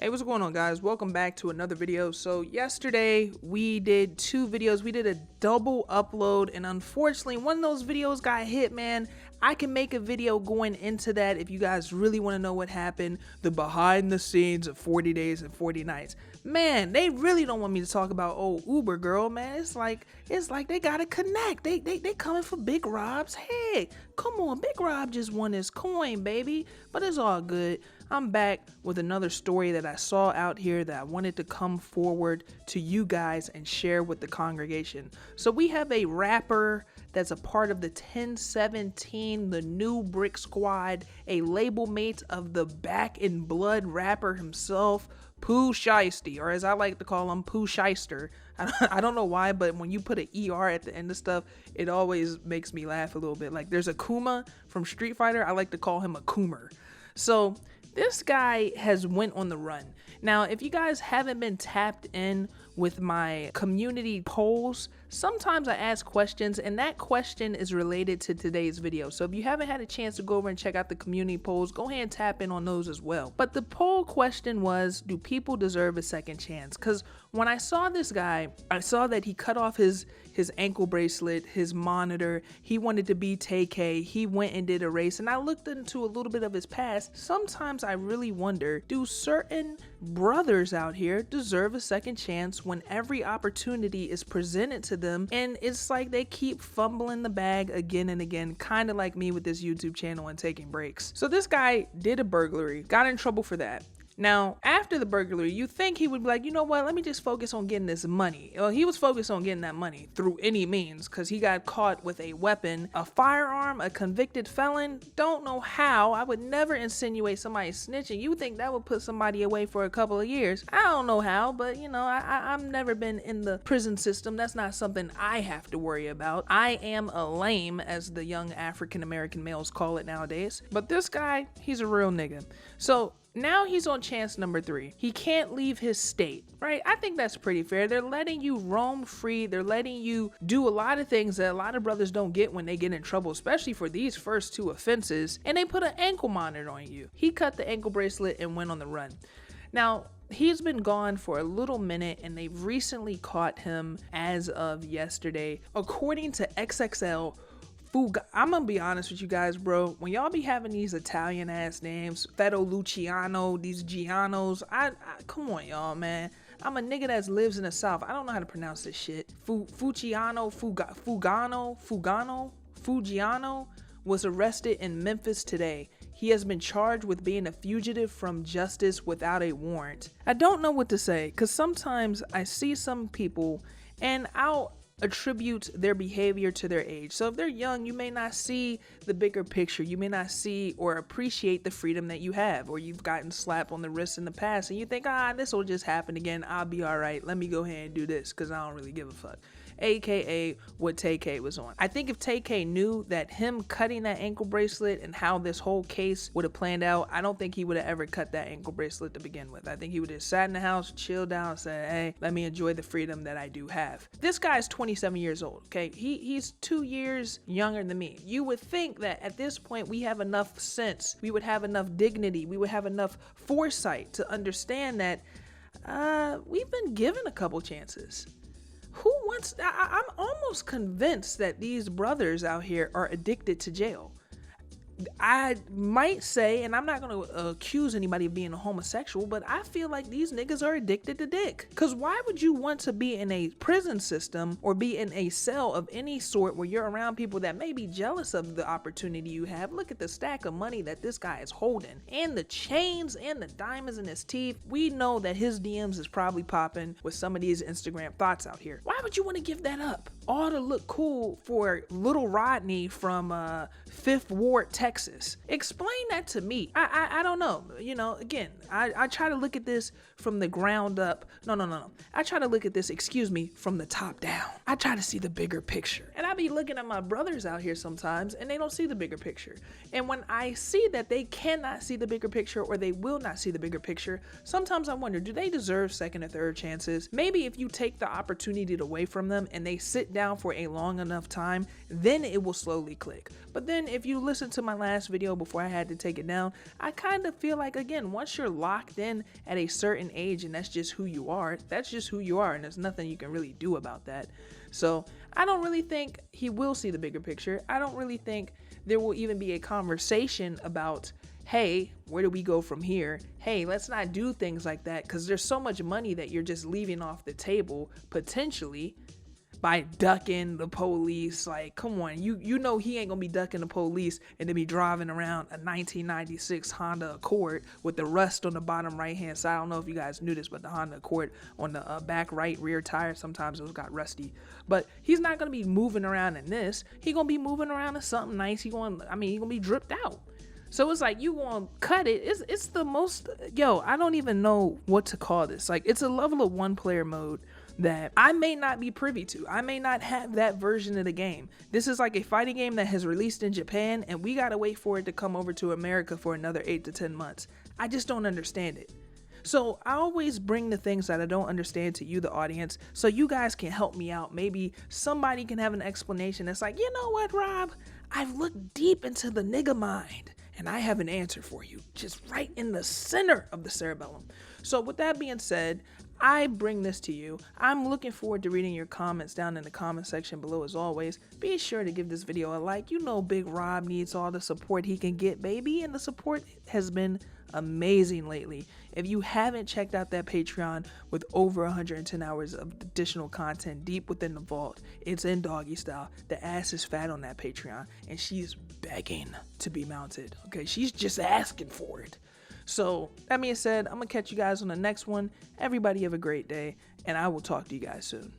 Hey, what's going on, guys? Welcome back to another video. So yesterday we did two videos. We did a double upload, and unfortunately one of those videos got hit, man. I can make a video going into that if you guys really want to know what happened, the behind the scenes of 40 days and 40 nights. Man, they really don't want me to talk about old Uber girl, man. It's like they gotta connect. They coming for Big Rob's head. Come on, Big Rob just won his coin, baby. But it's all good. I'm back with another story that I saw out here that I wanted to come forward to you guys and share with the congregation. So we have a rapper that's a part of the 1017, the New Brick Squad, a label mate of the Back in Blood rapper himself, Pooh Shiesty, or as I like to call him, Pooh Shyster. I don't know why, but when you put an ER at the end of stuff, it always makes me laugh a little bit. Like there's a Kuma from Street Fighter, I like to call him a Coomer. So this guy has went on the run. Now, if you guys haven't been tapped in with my community polls, sometimes I ask questions, and that question is related to today's video. So if you haven't had a chance to go over and check out the community polls, go ahead and tap in on those as well. But the poll question was, do people deserve a second chance? Because when I saw this guy, I saw that he cut off his ankle bracelet, his monitor. He wanted to be TK. He went and did a race, and I looked into a little bit of his past. Sometimes I really wonder, do certain brothers out here deserve a second chance when every opportunity is presented to them, and it's like they keep fumbling the bag again and again, kind of like me with this YouTube channel and taking breaks. So this guy did a burglary, got in trouble for that. Now, after the burglary, you think he would be like, you know what, let me just focus on getting this money. Well, he was focused on getting that money through any means because he got caught with a weapon, a firearm, a convicted felon. Don't know how. I would never insinuate somebody snitching. You would think that would put somebody away for a couple of years. I don't know how, but you know, I've never been in the prison system. That's not something I have to worry about. I am a lame, as the young African-American males call it nowadays. But this guy, he's a real nigga. So now he's on chance number 3. He can't leave his state, right? I think that's pretty fair. They're letting you roam free. They're letting you do a lot of things that a lot of brothers don't get when they get in trouble, especially for these first 2 offenses. And they put an ankle monitor on you. He cut the ankle bracelet and went on the run. Now, he's been gone for a little minute, and they've recently caught him as of yesterday. According to XXL, I'm gonna be honest with you guys, bro. When y'all be having these Italian ass names, Fetto Luciano, these Gianos, I come on, y'all, man. I'm a nigga that lives in the South. I don't know how to pronounce this shit. Foogiano was arrested in Memphis today. He has been charged with being a fugitive from justice without a warrant. I don't know what to say, because sometimes I see some people and I'll attribute their behavior to their age. So if they're young, you may not see the bigger picture. You may not see or appreciate the freedom that you have, or you've gotten slapped on the wrist in the past and you think, this will just happen again. I'll be all right. Let me go ahead and do this because I don't really give a fuck. AKA what TK was on. I think if TK knew that him cutting that ankle bracelet and how this whole case would have planned out, I don't think he would have ever cut that ankle bracelet to begin with. I think he would have sat in the house, chilled out, and said, hey, let me enjoy the freedom that I do have. This guy's 27 years old, okay? He's 2 years younger than me. You would think that at this point we have enough sense, we would have enough dignity, we would have enough foresight to understand that we've been given a couple chances. Who wants, I'm almost convinced that these brothers out here are addicted to jail. I might say, and I'm not going to accuse anybody of being a homosexual, but I feel like these niggas are addicted to dick. Because why would you want to be in a prison system or be in a cell of any sort where you're around people that may be jealous of the opportunity you have? Look at the stack of money that this guy is holding, and the chains and the diamonds in his teeth. We know that his DMs is probably popping with some of these Instagram thoughts out here. Why would you want to give that up? All to look cool for little Rodney from 5th Ward, Texas. Explain that to me. I don't know. You know, again, I try to look at this from the ground up. No. I try to look at this, from the top down. I try to see the bigger picture. And I be looking at my brothers out here sometimes, and they don't see the bigger picture. And when I see that they cannot see the bigger picture, or they will not see the bigger picture, sometimes I wonder, do they deserve second or third chances? Maybe if you take the opportunity away from them and they sit down for a long enough time, then it will slowly click. But then if you listen to my last video before I had to take it down, I kind of feel like, again, once you're locked in at a certain age and that's just who you are, that's just who you are, and there's nothing you can really do about that. So I don't really think he will see the bigger picture. I don't really think there will even be a conversation about, hey, where do we go from here? Hey, let's not do things like that, because there's so much money that you're just leaving off the table potentially by ducking the police. Like, come on, you know he ain't gonna be ducking the police and then be driving around a 1996 Honda Accord with the rust on the bottom right hand side. I don't know if you guys knew this, but the Honda Accord on the back right rear tire, sometimes it got rusty. But he's not gonna be moving around in this. He gonna be moving around in something nice. He gonna be dripped out. So it's like, you gonna cut it. It's the most, I don't even know what to call this. Like, it's a level of one player mode that I may not be privy to. I may not have that version of the game. This is like a fighting game that has released in Japan, and we gotta wait for it to come over to America for another 8 to 10 months. I just don't understand it. So I always bring the things that I don't understand to you, the audience, so you guys can help me out. Maybe somebody can have an explanation that's like, you know what, Rob? I've looked deep into the nigga mind, and I have an answer for you, just right in the center of the cerebellum. So with that being said, I bring this to you. I'm looking forward to reading your comments down in the comment section below as always. Be sure to give this video a like. You know Big Rob needs all the support he can get, baby, and the support has been amazing lately. If you haven't checked out that Patreon with over 110 hours of additional content deep within the vault, it's in doggy style. The ass is fat on that Patreon, and she's begging to be mounted. Okay, she's just asking for it. So that being said, I'm gonna catch you guys on the next one. Everybody have a great day, and I will talk to you guys soon.